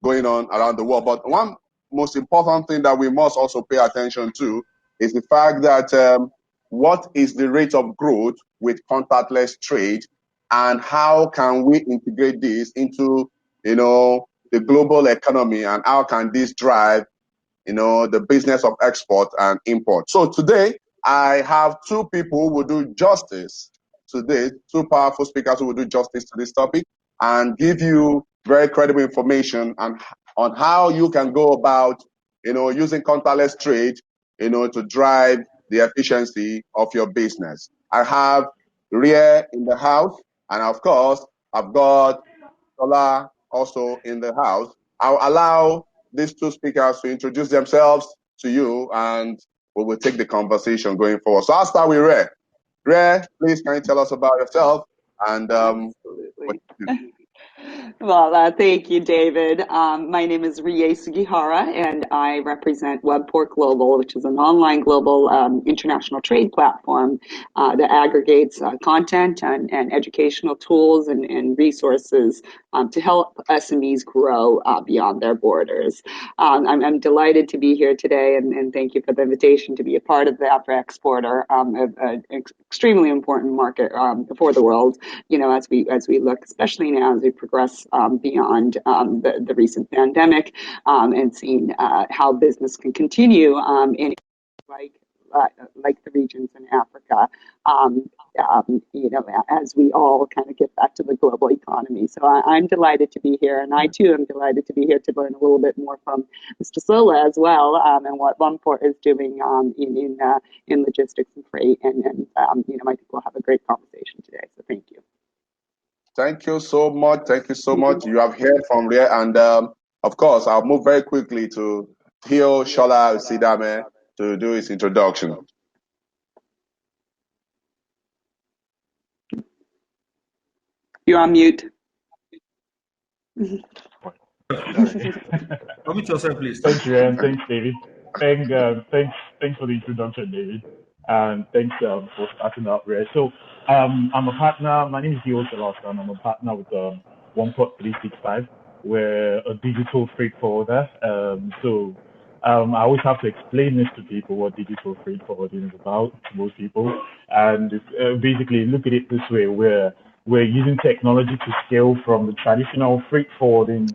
going on around the world. But one most important thing that we must also pay attention to is the fact that what is the rate of growth with contactless trade, and how can we integrate this into, the global economy, and how can this drive, the business of export and import. So today, I have two people who will do justice today, two powerful speakers who will do justice to this topic and give you very credible information on how you can go about, using contactless trade, to drive the efficiency of your business. I have Ria in the house, and of course, I've got Ola also in the house. I'll allow these two speakers to introduce themselves to you, and we will take the conversation going forward. So I'll start with Ray. Ray, please, can you tell us about yourself and what you do? Well, thank you, David. My name is Rie Sugihara, and I represent Webport Global, which is an online global international trade platform that aggregates content and educational tools and resources to help SMEs grow beyond their borders. I'm delighted to be here today, and thank you for the invitation to be a part of the Afriexporter, an extremely important market for the world. As we look, especially now as we progress beyond the recent pandemic, and seeing how business can continue in like the regions in Africa, as we all kind of get back to the global economy. So I'm delighted to be here, and I too am delighted to be here to learn a little bit more from Mr. Sola as well, and what Webport is doing in logistics and freight, and I think we'll have a great conversation today. So thank you. Thank you so much. Thank you so much. You have heard from Ria, and of course, I'll move very quickly to Theo Shola Sidame to do his introduction. You're on mute. Unmute yourself, please. Thanks, Ryan. Thanks, David. Thanks for the introduction, David. And thanks for starting out, Ray. So I'm a partner. My name is Theo Shola. I'm a partner with Webport 365. We're a digital freight forwarder. I always have to explain this to people, what digital freight forwarding is about, to most people. And basically, look at it this way: we're using technology to scale from the traditional freight forwarding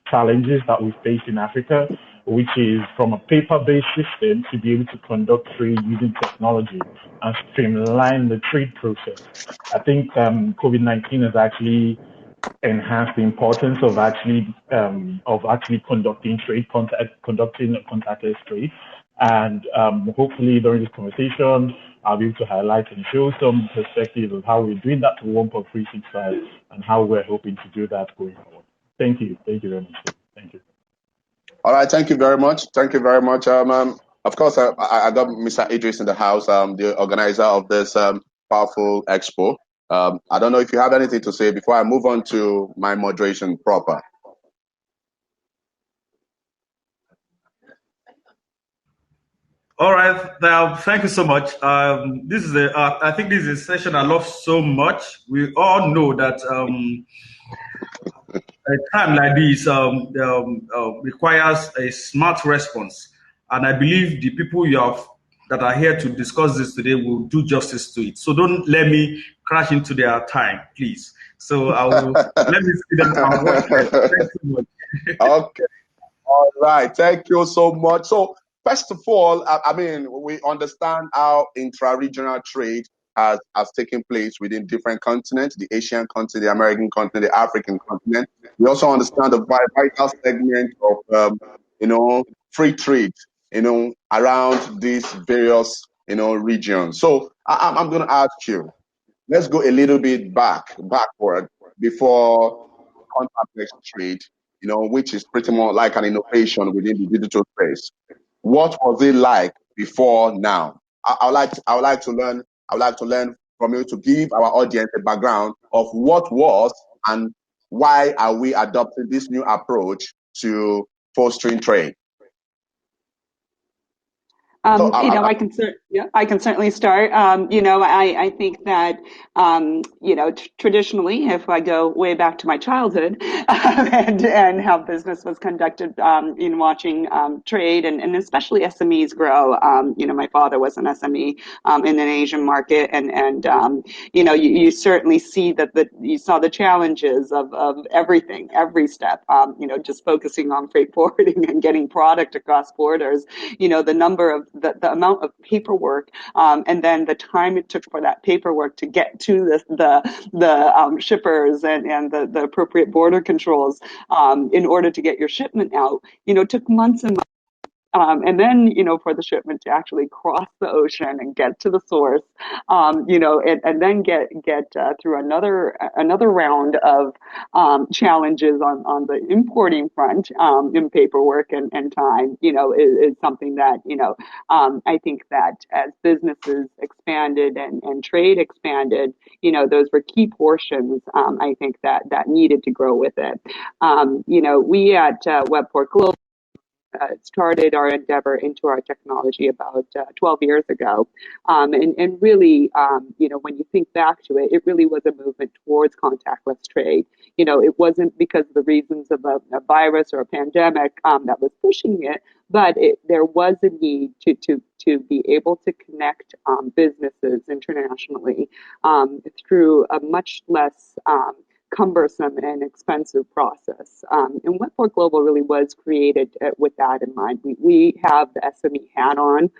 challenges that we face in Africa, which is from a paper-based system, to be able to conduct trade using technology and streamline the trade process. I think COVID-19 has actually enhanced the importance of actually conducting contactless trade. And hopefully during this conversation, I'll be able to highlight and show some perspective of how we're doing that to Webport 365 and how we're hoping to do that going forward. Thank you. Thank you very much. Thank you. All right. Thank you very much. Thank you very much. Of course, I got Mr. Idris in the house, the organizer of this powerful expo. I don't know if you have anything to say before I move on to my moderation proper. All right. Now, thank you so much. This is I think this is a session I love so much. We all know that a time like this requires a smart response, and I believe the people that are here to discuss this today will do justice to it. So don't let me crash into their time, please. So I will let me see them. Thank you so much. Okay. All right. Thank you so much. So first of all, we understand how intra-regional trade has taken place within different continents: the Asian continent, the American continent, the African continent. We also understand the vital segment of free trade, around these various regions. So I'm going to ask you. Let's go a little bit backward before contactless trade, which is pretty much like an innovation within the digital space. What was it like before now? I would like to learn from you to give our audience a background of what was and why are we adopting this new approach to fostering trade. So I can I can certainly start. I think that traditionally, if I go way back to my childhood, and how business was conducted, in watching trade and especially SMEs grow. My father was an SME in an Asian market, and you certainly see that you saw the challenges of everything, every step. Just focusing on freight forwarding and getting product across borders. The number of the amount of paperwork, and then the time it took for that paperwork to get to the shippers and the appropriate border controls, in order to get your shipment out, took months and months. And then, for the shipment to actually cross the ocean and get to the source, and then get through another round of challenges on the importing front, in paperwork and time, is something that, I think that as businesses expanded and trade expanded, those were key portions, I think that needed to grow with it. We at Webport Global started our endeavor into our technology about 12 years ago. And really, when you think back to it, it really was a movement towards contactless trade. It wasn't because of the reasons of a virus or a pandemic that was pushing it, but there was a need to be able to connect businesses internationally through a much less cumbersome and expensive process. And Webport Global really was created with that in mind. We have the SME hat on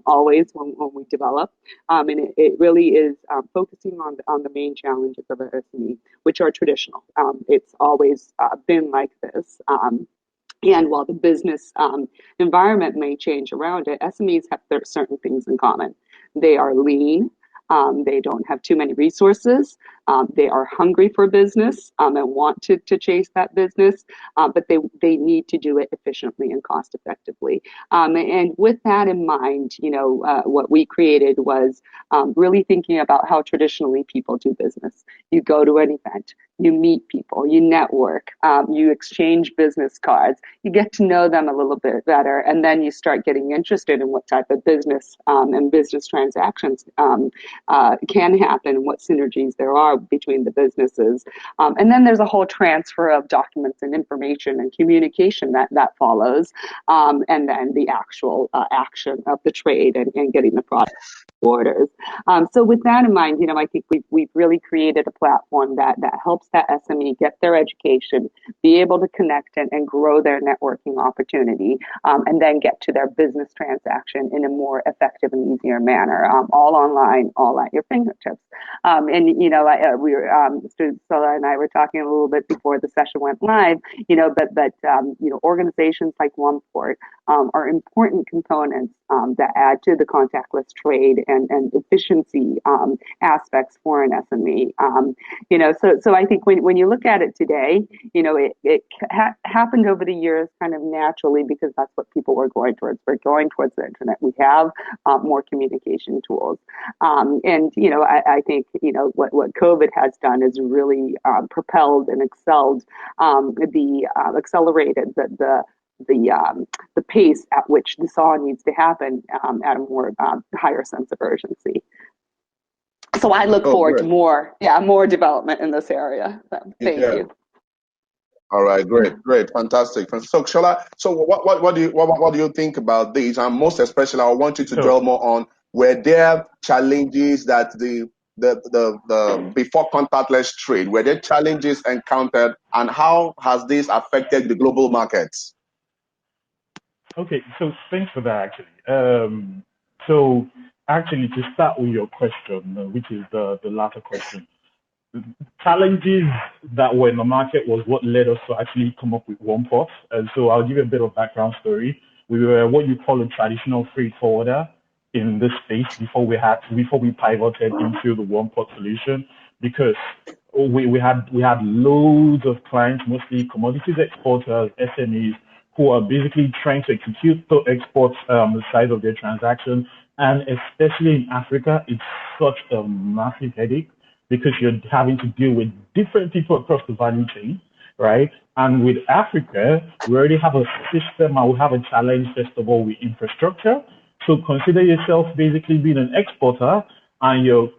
always when we develop, and it really is focusing on the main challenges of an SME, which are traditional. It's always been like this. And while the business environment may change around it, SMEs have certain things in common. They are lean. They don't have too many resources. They are hungry for business and want to chase that business, but they need to do it efficiently and cost effectively. And with that in mind, what we created was really thinking about how traditionally people do business. You go to an event, you meet people, you network, you exchange business cards, you get to know them a little bit better, and then you start getting interested in what type of business and business transactions can happen, what synergies there are between the businesses. And then there's a whole transfer of documents and information and communication that follows, and then the actual action of the trade and getting the product orders. So with that in mind, I think we've really created a platform that helps that SME get their education, be able to connect and grow their networking opportunity, and then get to their business transaction in a more effective and easier manner, all online, all at your fingertips. And we were Sola and I were talking a little bit before the session went live. But organizations like OnePort are important components that add to the contactless trade and efficiency aspects for an SME. So I think when you look at it today, it happened over the years kind of naturally because that's what people were going towards. We're going towards the internet. We have more communication tools, and I think what COVID has done is really propelled and accelerated the pace at which this all needs to happen at a more higher sense of urgency. So I look forward to more development in this area. So, thank you. All right, great, fantastic. So Shola, what do you think about these? And most especially, I want you to dwell more on were there challenges that the before contactless trade, were there challenges encountered, and how has this affected the global markets? Okay, so thanks for that, actually. So actually, to start with your question, which is the latter question, challenges that were in the market was what led us to actually come up with OnePort. And so I'll give you a bit of background story. We were what you call a traditional freight forwarder in this space before we pivoted into the OnePort solution, because we had loads of clients, mostly commodities exporters, SMEs, who are basically trying to execute the exports the size of their transaction. And especially in Africa, it's such a massive headache because you're having to deal with different people across the value chain, right? And with Africa, we already have a system and we have a challenge, first of all, with infrastructure. So consider yourself basically being an exporter, and you're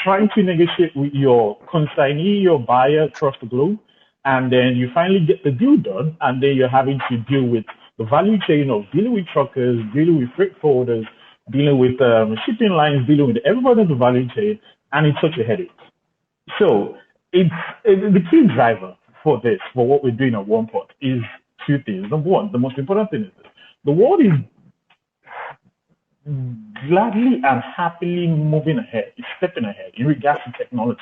trying to negotiate with your consignee, your buyer across the globe, and then you finally get the deal done, and then you're having to deal with the value chain of dealing with truckers, dealing with freight forwarders, dealing with shipping lines, dealing with everybody in the value chain, and it's such a headache. So it's the key driver for this, for what we're doing at OnePort, is two things. Number one, the most important thing is this: the world is gladly and happily moving ahead, it's stepping ahead in regards to technology.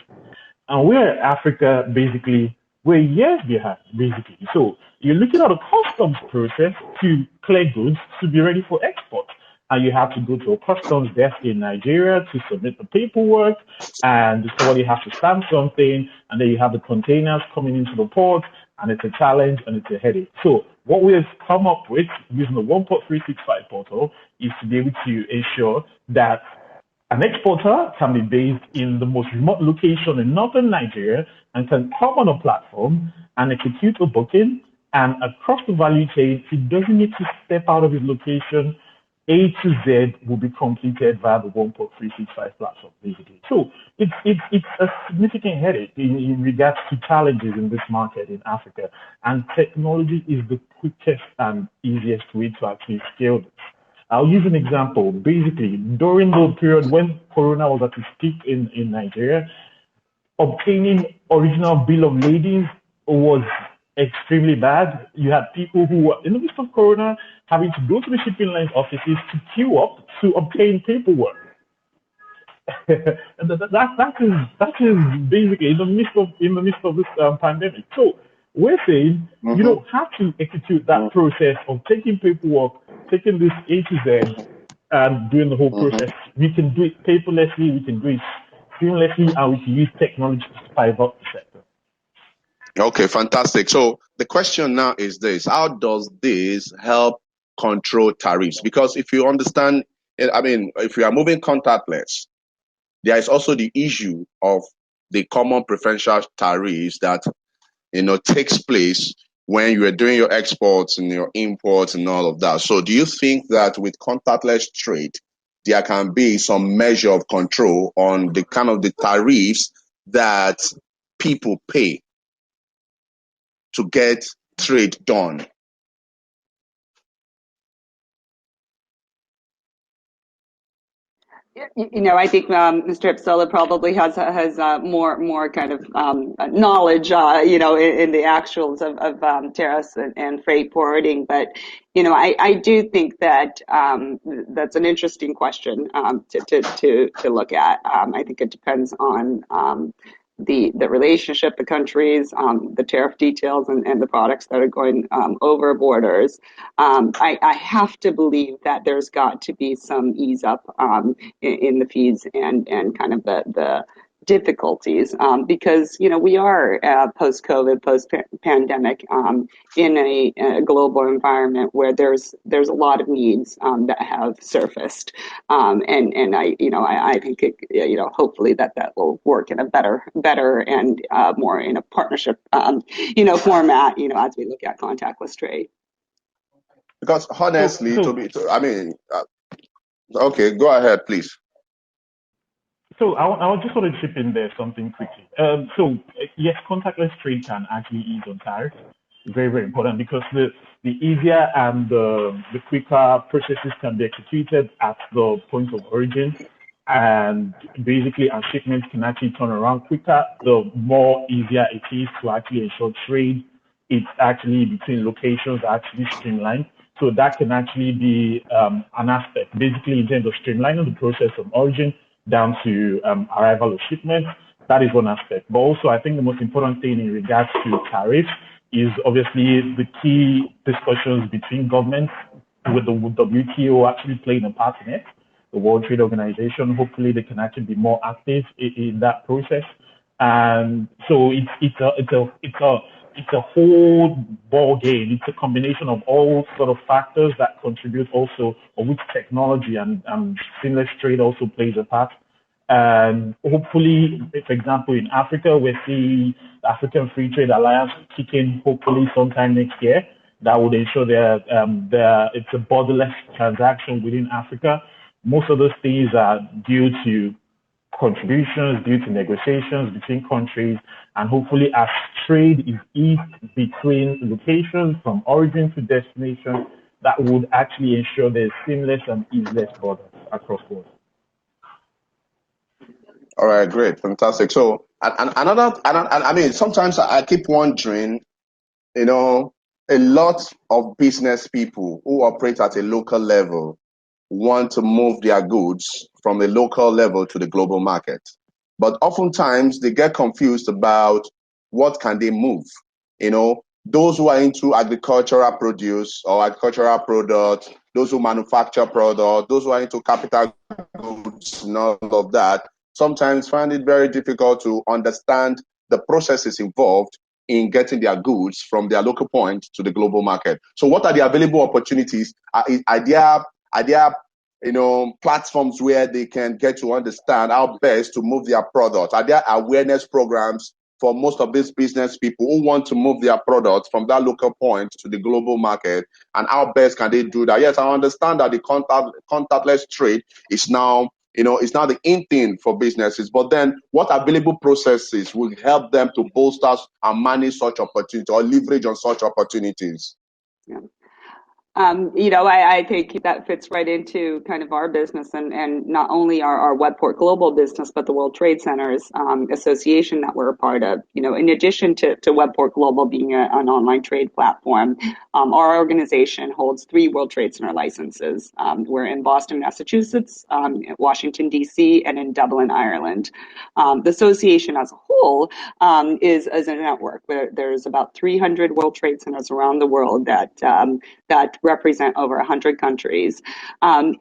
And we're Africa, basically, we're years behind, basically. So you're looking at a customs process to clear goods to be ready for export. And you have to go to a customs desk in Nigeria to submit the paperwork, and somebody has to stamp something, and then you have the containers coming into the port, and it's a challenge and it's a headache. So what we have come up with using the OnePort 365 portal is to be able to ensure that an exporter can be based in the most remote location in northern Nigeria and can come on a platform and execute a booking, and across the value chain, he doesn't need to step out of his location. A to Z will be completed via the OnePort 365 platform, basically. So it's a significant headache in regards to challenges in this market in Africa. And technology is the quickest and easiest way to actually scale this. I'll use an example. Basically, during the period when Corona was at its peak in Nigeria, obtaining original bill of lading was extremely bad. You had people who were in the midst of Corona having to go to the shipping line offices to queue up to obtain paperwork. And that is basically in the midst of this pandemic. So we're saying you don't have to execute that process of taking paperwork, taking this A to Z, and doing the whole process. We can do it paperlessly, we can do it seamlessly, and we can use technology to spice up the sector. Okay, fantastic. So the question now is this: how does this help control tariffs? Because if you understand, I mean, if you are moving contactless, there is also the issue of the common preferential tariffs that takes place when you are doing your exports and your imports and all of that. So do you think that with contactless trade, there can be some measure of control on the kind of the tariffs that people pay to get trade done? I think Mr. Ipsola probably has more kind of knowledge, in the actuals of tariffs and freight forwarding. But I do think that that's an interesting question to look at. I think it depends on the relationship, the countries, the tariff details, and the products that are going over borders. I have to believe that there's got to be some ease up in the fees and kind of the difficulties because we are post-COVID, post-pandemic in a global environment where there's a lot of needs that have surfaced, and I think hopefully that will work in a better and more in a partnership format as we look at contactless trade. Because honestly, okay, go ahead, please. So I just want to chip in there something quickly. So yes, contactless trade can actually ease on tariffs. Very, very important because the easier and the quicker processes can be executed at the point of origin, and basically our shipments can actually turn around quicker, the more easier it is to actually ensure trade. It's actually between locations actually streamlined. So that can actually be an aspect, basically in terms of streamlining the process from origin down to arrival of shipment. That is one aspect. But also, I think the most important thing in regards to tariffs is obviously the key discussions between governments, with the WTO actually playing a part in it, the World Trade Organization. Hopefully, they can actually be more active in that process. And so it's a whole ball game. It's a combination of all sort of factors that contribute also, of which technology and seamless trade also plays a part. And hopefully, for example, in Africa, we see the African Free Trade Alliance kick in hopefully sometime next year. that would ensure that it's a borderless transaction within Africa. Most of those things are due to contributions, due to negotiations between countries, and hopefully as trade is eased between locations from origin to destination, that would actually ensure there's seamless and easeless borders across borders. All right, great, fantastic. So, I mean, sometimes I keep wondering, a lot of business people who operate at a local level want to move their goods from a local level to the global market. But oftentimes they get confused about what can they move. Those who are into agricultural produce or agricultural products, those who manufacture products, those who are into capital goods and all of that, sometimes find it very difficult to understand the processes involved in getting their goods from their local point to the global market. So what are the available opportunities? Are there platforms where they can get to understand how best to move their products? Are there awareness programs for most of these business people who want to move their products from that local point to the global market? And how best can they do that? Yes, I understand that the contactless trade is now it's now the in thing for businesses, but then what available processes will help them to bolster and manage such opportunities or leverage on such opportunities? Yeah. I think that fits right into kind of our business and not only our Webport Global business, but the World Trade Centers Association that we're a part of. In addition to Webport Global being an online trade platform, our organization holds 3 World Trade Center licenses. We're in Boston, Massachusetts, Washington, D.C., and in Dublin, Ireland. The association as a whole is a network. There's about 300 World Trade Centers around the world that represent over 100 countries. With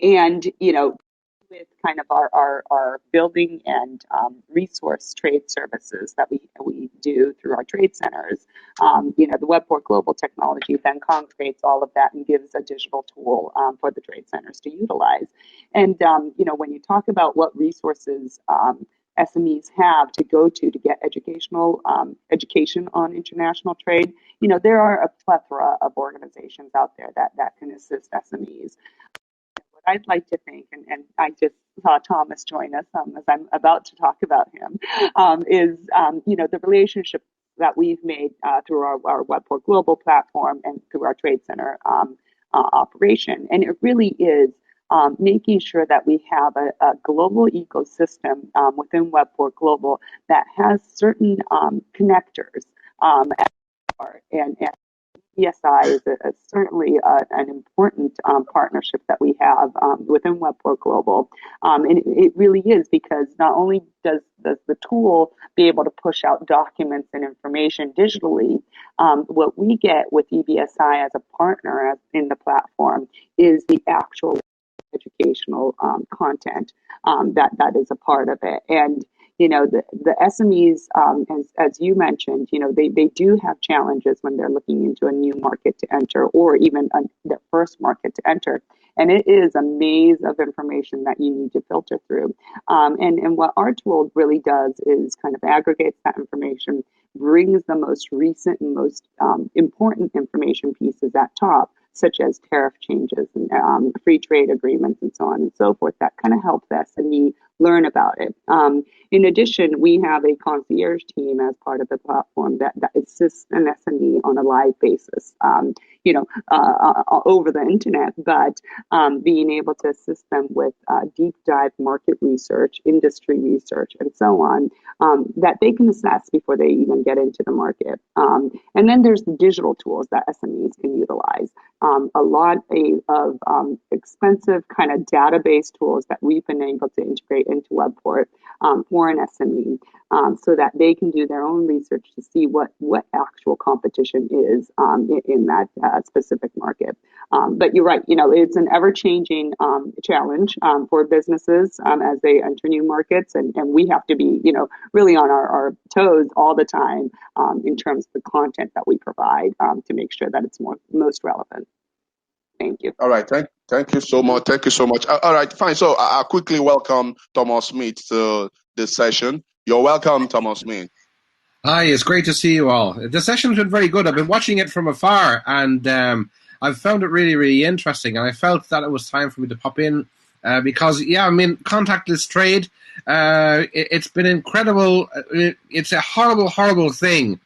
kind of our building and resource trade services that we do through our trade centers, the Webport Global technology then concretes all of that and gives a digital tool for the trade centers to utilize. And, when you talk about what resources SMEs have to go to get education on international trade, there are a plethora of organizations out there that can assist SMEs. What I'd like to think, and I just saw Thomas join us as I'm about to talk about him, is the relationship that we've made through our Webport Global platform and through our trade center operation. And it really is making sure that we have a global ecosystem within Webport Global that has certain connectors. And ESI is certainly an important partnership that we have within Webport Global. And it really is because not only does the tool be able to push out documents and information digitally, what we get with EBSI as a partner in the platform is the actual educational content that is a part of it. And the SMEs, as you mentioned, they do have challenges when they're looking into a new market to enter or even their first market to enter. And it is a maze of information that you need to filter through. And what our tool really does is kind of aggregates that information, brings the most recent and most important information pieces at top, such as tariff changes and free trade agreements and so on and so forth, that kind of helps the SME learn about it. In addition, we have a concierge team as part of the platform that assists an SME on a live basis, over the internet, but being able to assist them with deep dive market research, industry research, and so on, that they can assess before they even get into the market. And then there's the digital tools that SMEs can utilize. A lot of expensive kind of database tools that we've been able to integrate into Webport for an SME, so that they can do their own research to see what actual competition is in that specific market. But you're right, it's an ever-changing challenge for businesses as they enter new markets, and we have to be, really on our toes all the time in terms of the content that we provide to make sure that it's most relevant. Thank you. All right. Thank you so much. Thank you so much. All right, fine. So I'll quickly welcome Thomas Smith to this session. You're welcome, Thomas Smith. Hi, it's great to see you all. The session's been very good. I've been watching it from afar, and I've found it really, really interesting. And I felt that it was time for me to pop in because, yeah, I mean, contactless trade, it's been incredible. It's a horrible, horrible thing,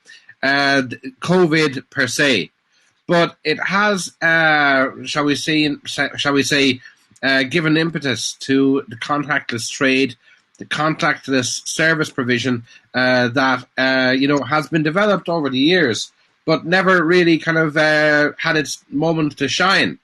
COVID per se, but it has, shall we say, given impetus to the contactless trade, the contactless service provision that has been developed over the years, but never really kind of had its moment to shine.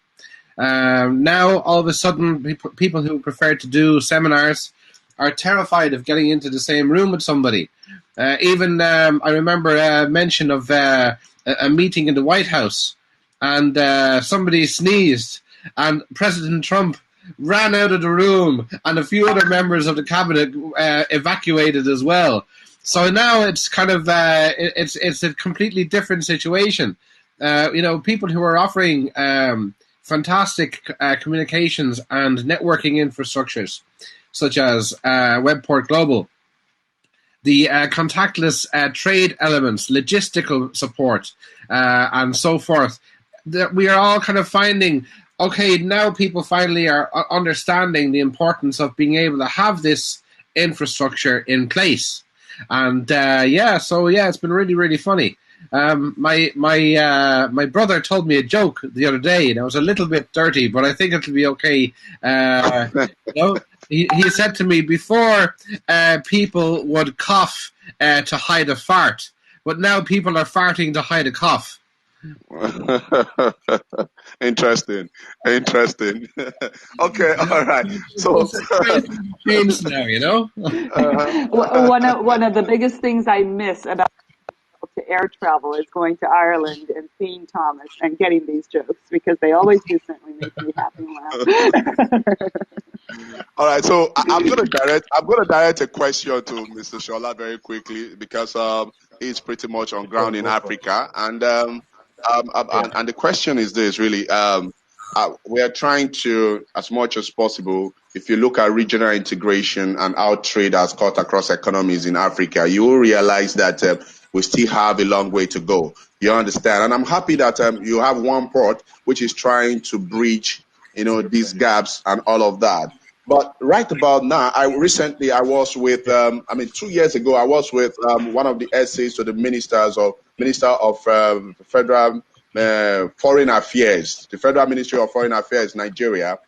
Now, all of a sudden, people who prefer to do seminars are terrified of getting into the same room with somebody. Even I remember a mention of a meeting in the White House, and somebody sneezed, and President Trump ran out of the room, and a few other members of the cabinet evacuated as well. So now it's kind of it's a completely different situation. People who are offering fantastic communications and networking infrastructures, such as Webport Global, the contactless trade elements, logistical support, and so forth. That we are all kind of finding, okay, now people finally are understanding the importance of being able to have this infrastructure in place. And it's been really, really funny. My brother told me a joke the other day, and it was a little bit dirty, but I think it'll be okay. He said to me, before people would cough to hide a fart, but now people are farting to hide a cough. Interesting. Okay, all right. So changed now, One of the biggest things I miss about to air travel is going to Ireland and seeing Thomas and getting these jokes, because they always do certainly make me happy and laugh. All right, so I'm gonna direct a question to Mr. Shola very quickly, because he's pretty much on ground in Africa, and the question is this really. We are trying to, as much as possible, if you look at regional integration and how trade has cut across economies in Africa, you will realize that we still have a long way to go. You understand? And I'm happy that you have one port which is trying to bridge, these gaps and all of that. But right about now, I was with, 2 years ago, I was with one of the essays to the Minister of Federal Foreign Affairs, the Federal Ministry of Foreign Affairs, Nigeria,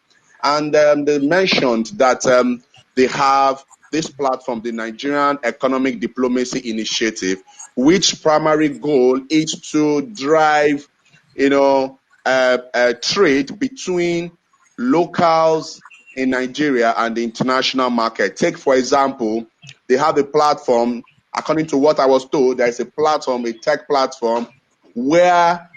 and they mentioned that they have this platform, the Nigerian Economic Diplomacy Initiative, which primary goal is to drive, trade between locals in Nigeria and the international market. Take, for example, they have a platform, according to what I was told, there's a platform, a tech platform, where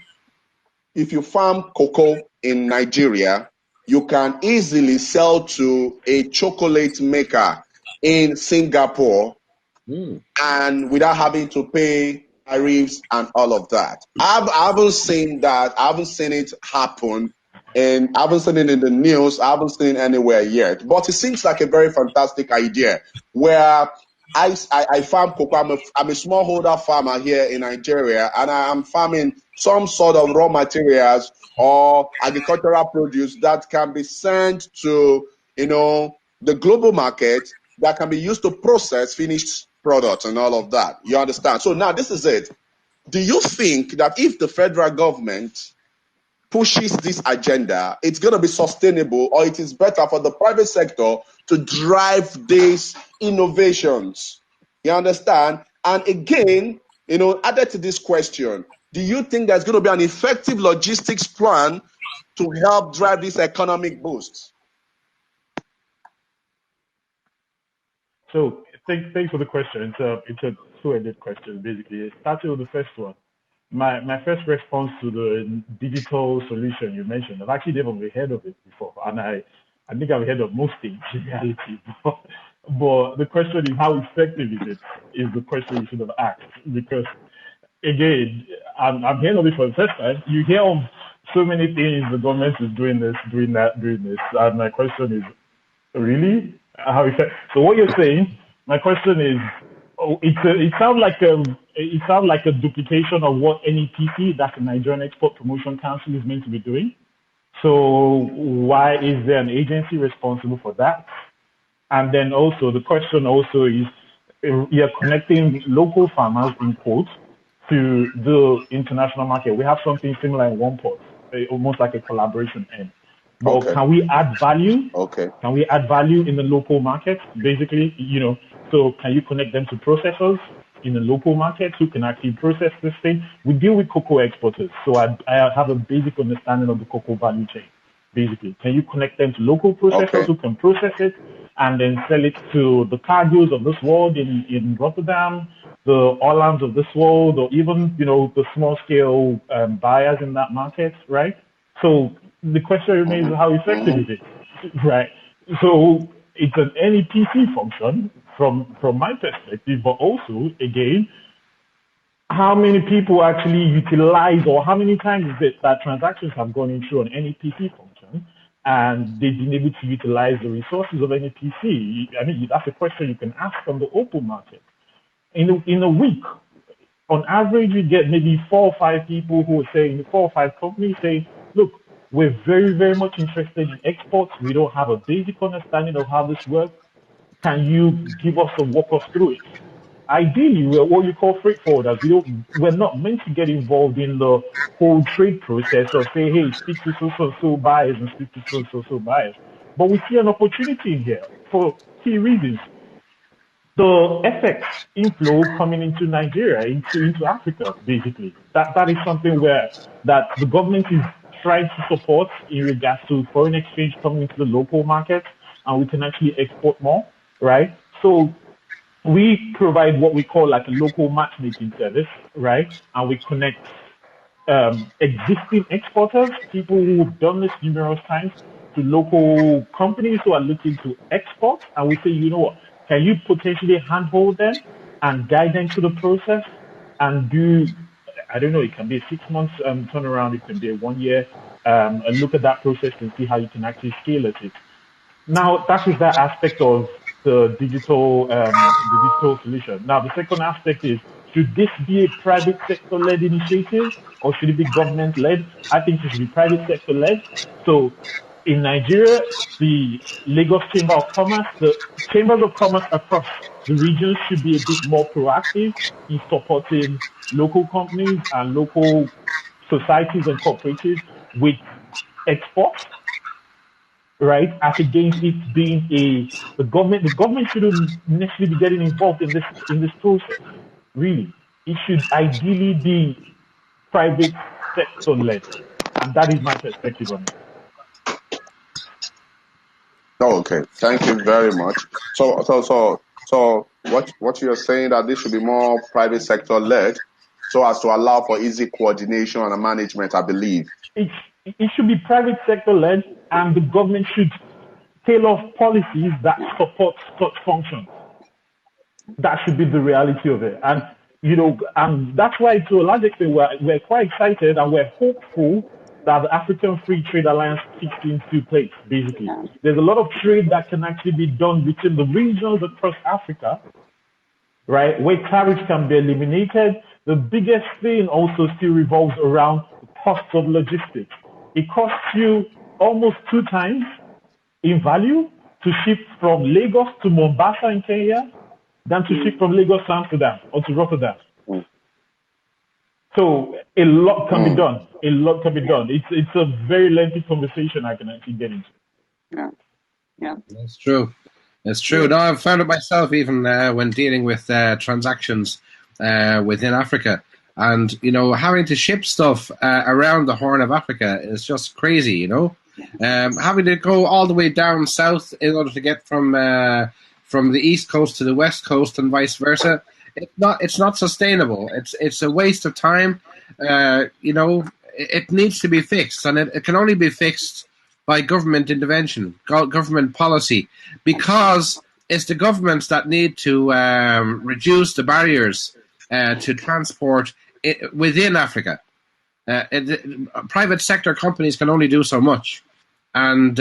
if you farm cocoa in Nigeria, you can easily sell to a chocolate maker in Singapore and without having to pay tariffs and all of that. I haven't seen that. I haven't seen it happen, and I haven't seen it in the news. I haven't seen it anywhere yet. But it seems like a very fantastic idea where I farm cocoa. I'm a smallholder farmer here in Nigeria, and I am farming some sort of raw materials or agricultural produce that can be sent to, the global market, that can be used to process finished products and all of that. You understand? So now this is it. Do you think that if the federal government pushes this agenda, it's going to be sustainable, or it is better for the private sector to drive these innovations? You understand? And again, added to this question, do you think there's going to be an effective logistics plan to help drive this economic boost? So thanks for the question. It's a two-ended question, basically. Starting with the first one. My first response to the digital solution you mentioned, I've actually never heard of it before, and I think I've heard of most things in reality. But the question is, how effective is it? Is the question you should have asked, because again, I'm hearing of it for the first time. You hear of so many things, the government is doing this, doing that, doing this, and my question is, really? How effective? So what you're saying, my question is, it sounds like a duplication of what NEPC, that's the Nigerian Export Promotion Council, is meant to be doing. So why is there an agency responsible for that? And then also the question also is, you're connecting local farmers in quotes to the international market. We have something similar in one port, almost like a collaboration end. But Okay. can we add value? Okay. Can we add value in the local market? Basically, so can you connect them to processors in the local market who can actually process this thing? We deal with cocoa exporters, so I have a basic understanding of the cocoa value chain. Basically, can you connect them to local processors who can process it and then sell it to the cargos of this world in Rotterdam, the Orlands of this world, or even, the small scale buyers in that market, right? So the question remains, how effective is it, right? So it's an NEPC function from my perspective, but also, again, how many people actually utilize, or how many times is it that transactions have gone into an NEPC function and they've been able to utilize the resources of NEPC? I mean, that's a question you can ask from the open market. In a week, on average, you get maybe 4 or 5 people who are saying, 4 or 5 companies saying, look, we're very, very much interested in exports. We don't have a basic understanding of how this works. Can you give us and walk us through it? Ideally, we're what you call freight forwarders. We're not meant to get involved in the whole trade process or say, hey, speak to so buyers and speak to so buyers. But we see an opportunity in here for key reasons. The FX inflow coming into Nigeria, into Africa, basically. That is something that the government is trying to support in regards to foreign exchange coming into the local market, and we can actually export more, right? So we provide what we call like a local matchmaking service, right? And we connect existing exporters, people who have done this numerous times, to local companies who are looking to export. And we say, you know what, can you potentially handhold them and guide them through the process and do, I don't know, it can be a 6 months turnaround, it can be a 1 year, and look at that process and see how you can actually scale it. Now, that is that aspect of the digital solution. Now, the second aspect is, should this be a private sector-led initiative or should it be government-led? I think it should be private sector-led. So in Nigeria, the Lagos Chamber of Commerce, the chambers of commerce across the region should be a bit more proactive in supporting local companies and local societies and cooperatives with exports, right? As against it being the government shouldn't necessarily be getting involved in this process. Really, it should ideally be private sector led, and that is my perspective on it. Okay, thank you very much. So what you're saying, that this should be more private sector led, so as to allow for easy coordination and management, I believe. It should be private sector led, and the government should tailor policies that support such functions. That should be the reality of it. And that's why, to a large extent, we're quite excited and we're hopeful that the African Free Trade Alliance kicks into place, basically. There's a lot of trade that can actually be done between the regions across Africa, right, where tariffs can be eliminated. The biggest thing also still revolves around the cost of logistics. It costs you almost 2 times in value to ship from Lagos to Mombasa in Kenya than to ship from Lagos to Amsterdam or to Rotterdam. So a lot can be done. A lot can be done. It's a very lengthy conversation I can actually get into. Yeah. That's true. That's true. No, I've found it myself even when dealing with transactions within Africa. And, having to ship stuff around the Horn of Africa is just crazy, Having to go all the way down south in order to get from the east coast to the west coast and vice versa. It's not sustainable. It's a waste of time. It needs to be fixed, and it can only be fixed by government intervention, government policy, because it's the governments that need to reduce the barriers to transport within Africa. Private sector companies can only do so much, and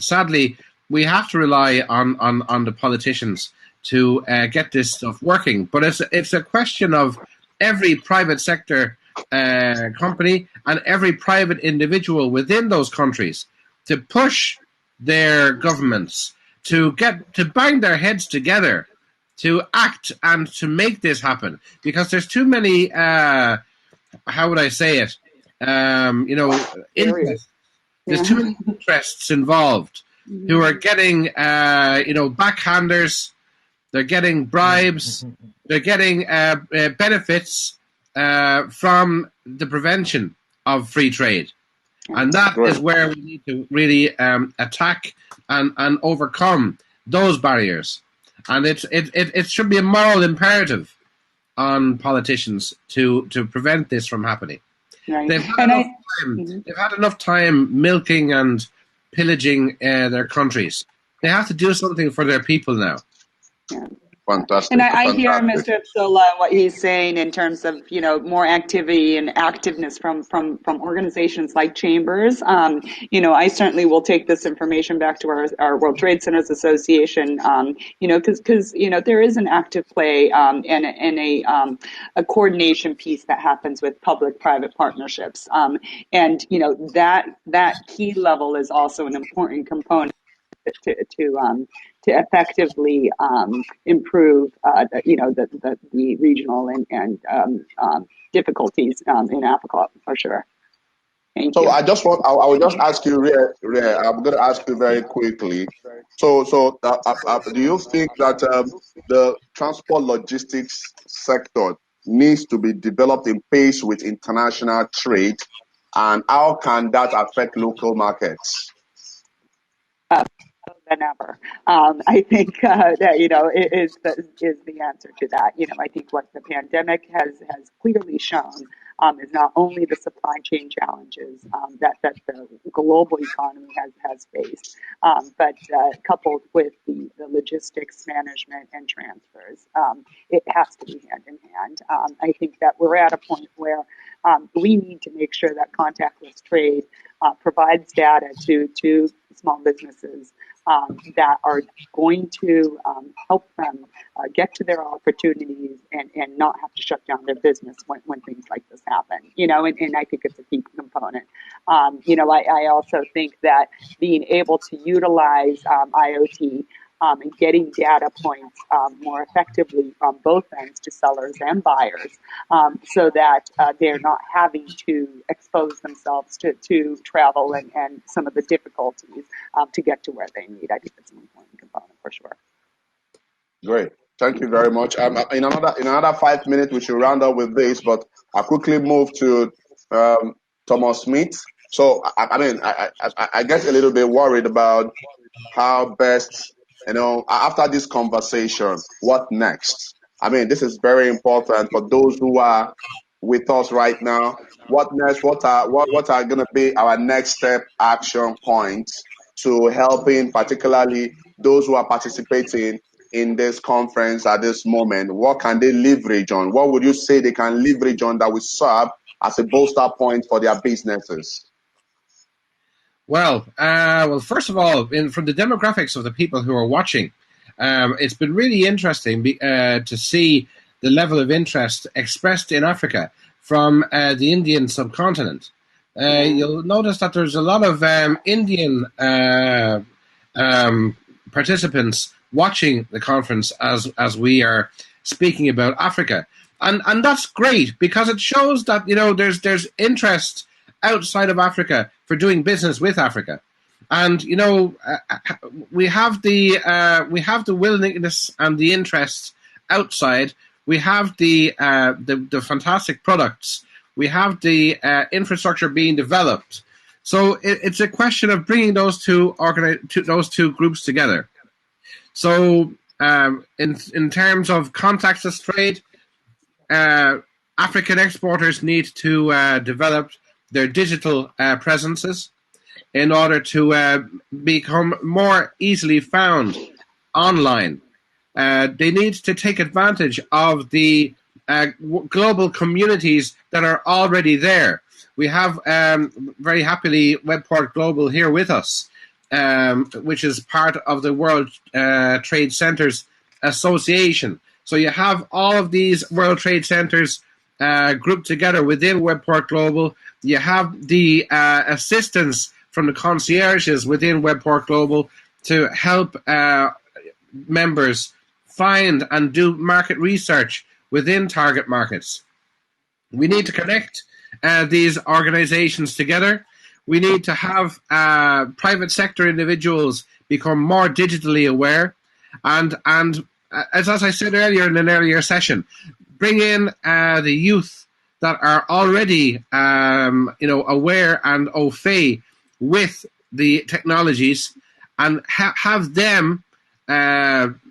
sadly, we have to rely on the politicians to get this stuff working. But it's a question of every private sector company and every private individual within those countries to push their governments to bang their heads together to act and to make this happen, because there's too many how would I say it interests. There's too many interests involved who are getting backhanders, they're getting bribes, they're getting benefits from the prevention of free trade. And that is where we need to really attack and overcome those barriers. And it should be a moral imperative on politicians to prevent this from happening. Right. They've had enough time milking and pillaging their countries. They have to do something for their people now. Yeah. Fantastic. And I hear Mr. Ipsola, what he's saying in terms of, more activity and activeness from organizations like chambers. I certainly will take this information back to our World Trade Centers Association, because there is an active play and a coordination piece that happens with public-private partnerships. And that key level is also an important component to effectively improve, the regional and difficulties in Africa for sure. Thank you. I will just ask you, Ria, I'm going to ask you very quickly. So, do you think that the transport logistics sector needs to be developed in pace with international trade, and how can that affect local markets? Than ever. I think that it is the answer to that. I think what the pandemic has clearly shown is not only the supply chain challenges that the global economy has faced, but coupled with the logistics management and transfers, it has to be hand in hand. I think that we're at a point where we need to make sure that contactless trade provides data to small businesses that are going to help them get to their opportunities and not have to shut down their business when things like this happen. And I think it's a key component. I also think that being able to utilize IoT and getting data points more effectively on both ends to sellers and buyers, so that they're not having to expose themselves to travel and some of the difficulties to get to where they need. I think it's an important component for sure. Great. Thank you very much. In another 5 minutes, we should round up with this, but I'll quickly move to Thomas Smith. So, I get a little bit worried about how best, after this conversation, what next? This is very important for those who are with us right now. What next? What are going to be our next step action points to helping particularly those who are participating in this conference at this moment? What can they leverage on? What would you say they can leverage on that will serve as a bolster point for their businesses? Well, first of all, from the demographics of the people who are watching, it's been really interesting to see the level of interest expressed in Africa from the Indian subcontinent. You'll notice that there's a lot of Indian participants watching the conference as we are speaking about Africa, and that's great because it shows that there's interest outside of Africa for doing business with Africa, and we have the willingness and the interest outside. We have the fantastic products. We have the infrastructure being developed. So it's a question of bringing those two groups together. So in terms of contactless trade, African exporters need to develop their digital presences in order to become more easily found online. They need to take advantage of the global communities that are already there. We have very happily Webport Global here with us, which is part of the World Trade Centers association. So you have all of these World Trade Centers grouped together within Webport Global. You have the assistance from the concierges within Webport Global to help members find and do market research within target markets. We need to connect these organizations together. We need to have private sector individuals become more digitally aware. And as I said earlier in an earlier session, bring in the youth that are already aware and au fait with the technologies, and have them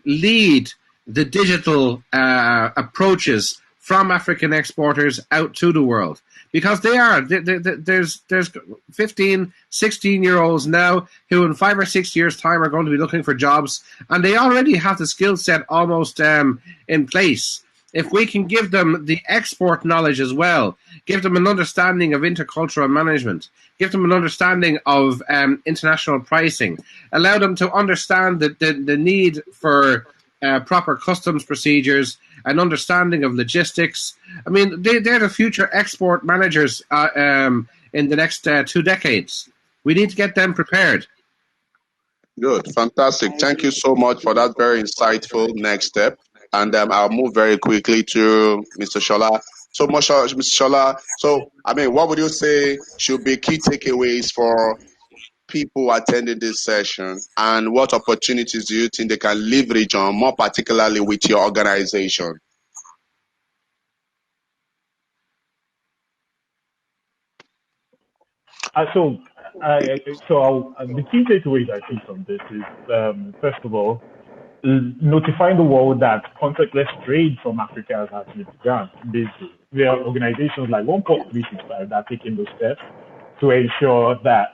lead the digital approaches from African exporters out to the world. Because they are. There's 15, 16-year-olds now who in 5 or 6 years' time are going to be looking for jobs, and they already have the skill set almost in place. If we can give them the export knowledge as well, give them an understanding of intercultural management, give them an understanding of international pricing, allow them to understand the need for proper customs procedures, an understanding of logistics. I mean, they're the future export managers in the next 2 decades. We need to get them prepared. Good, fantastic. Thank you so much for that very insightful next step. And I'll move very quickly to Mr. Shola. So, Mr. Shola, what would you say should be key takeaways for people attending this session, and what opportunities do you think they can leverage on, more particularly with your organization? The key takeaways I think from this is, first of all, notifying the world that contactless trade from Africa has actually begun. There are organizations like 1.365 that are taking those steps to ensure that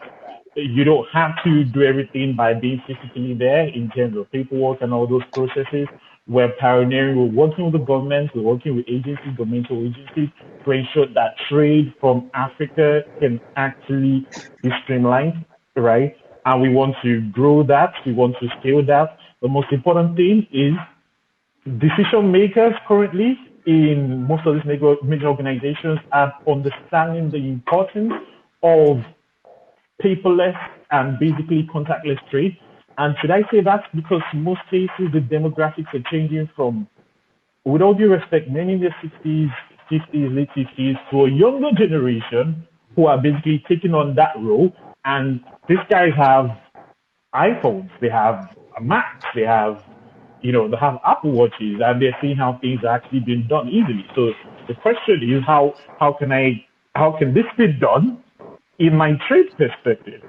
you don't have to do everything by being physically there in terms of paperwork and all those processes. We're pioneering, we're working with the government, we're working with agencies, governmental agencies, to ensure that trade from Africa can actually be streamlined, right? And we want to grow that, we want to scale that. The most important thing is decision makers currently in most of these major organizations are understanding the importance of paperless and basically contactless trade. And should I say that? Because in most cases, the demographics are changing from, with all due respect, many in their 60s, 50s, late 50s, to a younger generation who are basically taking on that role. And these guys have iPhones, they have Macs, they have Apple Watches, and they're seeing how things are actually being done easily. So the question is, how can this be done in my trade perspective,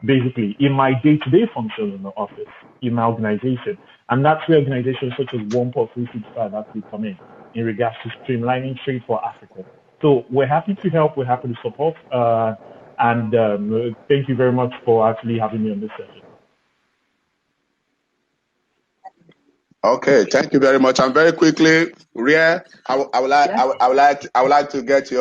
basically, in my day-to-day functions in the office, in my organization? And that's where organizations such as 1.365 actually come in regards to streamlining trade for Africa. So we're happy to help, we're happy to support, and thank you very much for actually having me on this session. Okay, thank you very much. And very quickly, Ria, I would like to get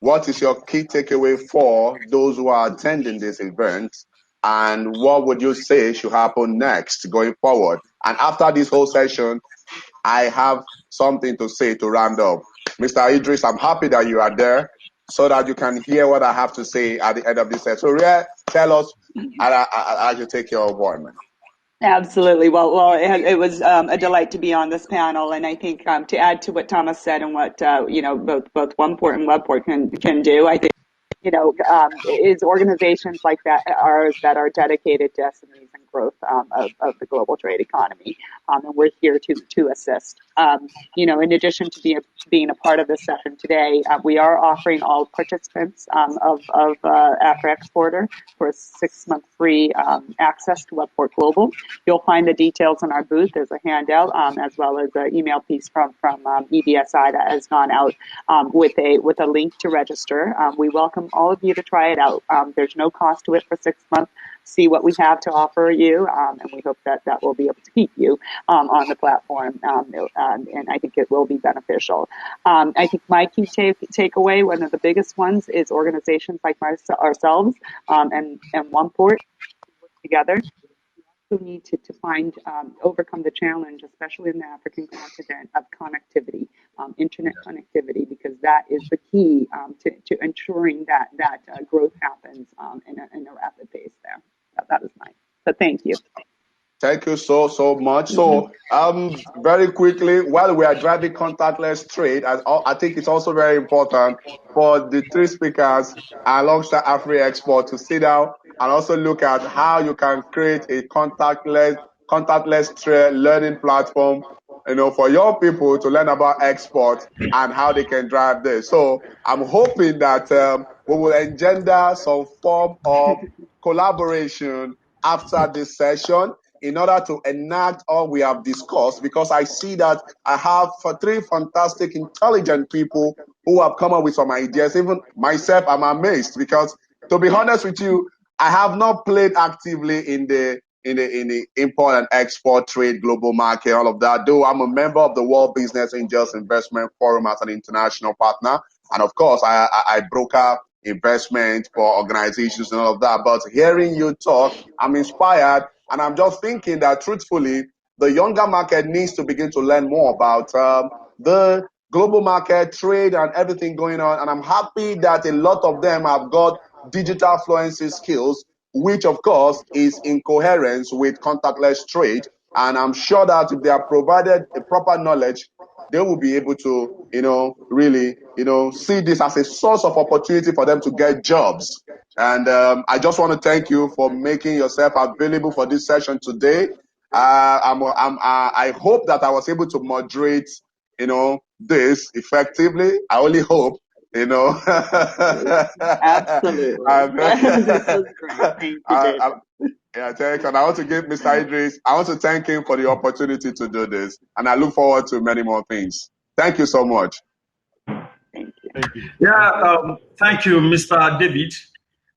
what is your key takeaway for those who are attending this event, and what would you say should happen next going forward? And after this whole session, I have something to say to round up. Mr. Idris, I'm happy that you are there so that you can hear what I have to say at the end of this session. So, Ria, tell us, I should take your appointment. Absolutely. Well, it was a delight to be on this panel, and I think to add to what Thomas said and what both OnePort and Webport can do, I think is organizations like that are dedicated to SMEs and growth of the global trade economy, and we're here to assist. In addition to being a part of this session today, we are offering all participants of Afriexporter for a 6-month free access to Webport Global. You'll find the details in our booth. There's a handout as well as an email piece from EBSI that has gone out with a link to register. We welcome all of you to try it out. There's no cost to it for 6 months. See what we have to offer you, and we hope that will be able to keep you on the platform, and I think it will be beneficial. I think my key takeaway, one of the biggest ones, is organizations like ourselves and OnePort work together need to find, overcome the challenge, especially in the African continent, of connectivity, internet connectivity, because that is the key to ensuring that growth happens in a rapid pace there. That is mine. So thank you. Thank you so much. So, very quickly, while we are driving contactless trade, I think it's also very important for the three speakers alongside Afriexport to sit down and also look at how you can create a contactless trade learning platform, for your people to learn about export and how they can drive this. So, I'm hoping that we will engender some form of collaboration after this session, in order to enact all we have discussed, because I see that I have three fantastic, intelligent people who have come up with some ideas. Even myself, I'm amazed, because to be honest with you, I have not played actively in the import and export trade, global market, all of that. Though I'm a member of the World Business Angels Investment Forum as an international partner, and of course, I broker investment for organizations and all of that. But hearing you talk, I'm inspired, and I'm just thinking that truthfully, the younger market needs to begin to learn more about the global market, trade, and everything going on. And I'm happy that a lot of them have got digital fluency skills, which of course is in coherence with contactless trade. And I'm sure that if they are provided a proper knowledge, they will be able to, really, see this as a source of opportunity for them to get jobs. And I just want to thank you for making yourself available for this session today. I hope that I was able to moderate, this effectively. I only hope, Absolutely. This was great. Thank you, David. Yeah, thanks. And I want to give Mr. Idris, I want to thank him for the opportunity to do this. And I look forward to many more things. Thank you so much. Thank you. Thank you. Yeah, thank you, Mr. David.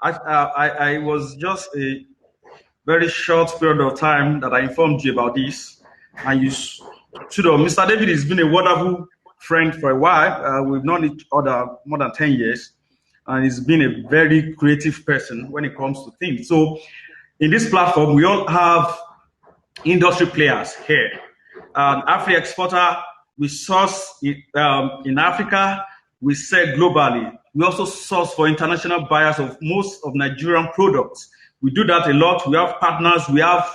I was just a very short period of time that I informed you about this. And you should have. Mr. David has been a wonderful friend for a while. We've known each other more than 10 years. And he's been a very creative person when it comes to things. So in this platform, we all have industry players here. Afriexporter, we source in Africa, we sell globally. We also source for international buyers of most of Nigerian products. We do that a lot. We have partners. We have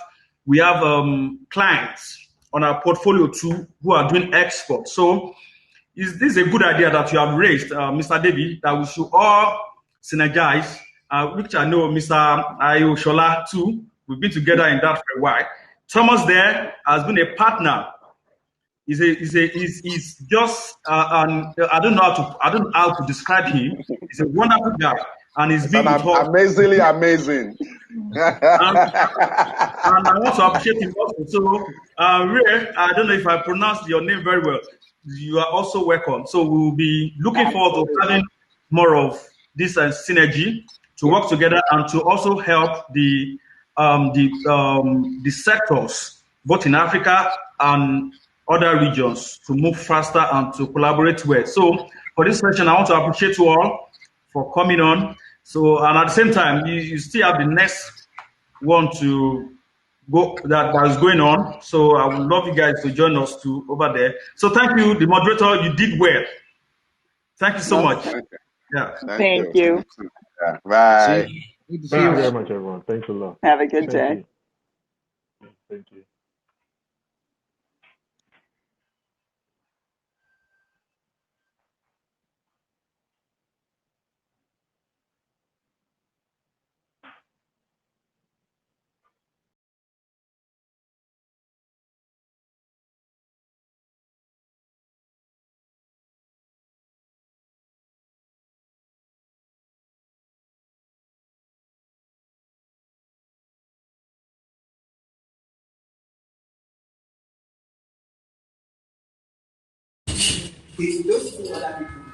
clients on our portfolio too who are doing export. So is this a good idea that you have raised, Mr. David, that we should all synergize, which I know Mr. Ayoshola too. We've been together in that for a while. Thomas there has been a partner. He's just I don't know how to describe him. He's a wonderful guy, and he's been with us. Amazingly amazing. And I want to appreciate him also. So, Ray, I don't know if I pronounced your name very well. You are also welcome. So we will be looking forward to having more of this synergy to work together and to also help the sectors both in Africa and other regions to move faster and to collaborate well. So for this session, I want to appreciate you all for coming on. So, and at the same time, you still have the next one to go that is going on. So I would love you guys to join us too over there. So thank you, the moderator. You did well. Thank you so much. Yeah. Thank you. Yeah. Bye. Thank you very much, everyone. Thanks a lot. Have a good day. Thank you. It's those two other people.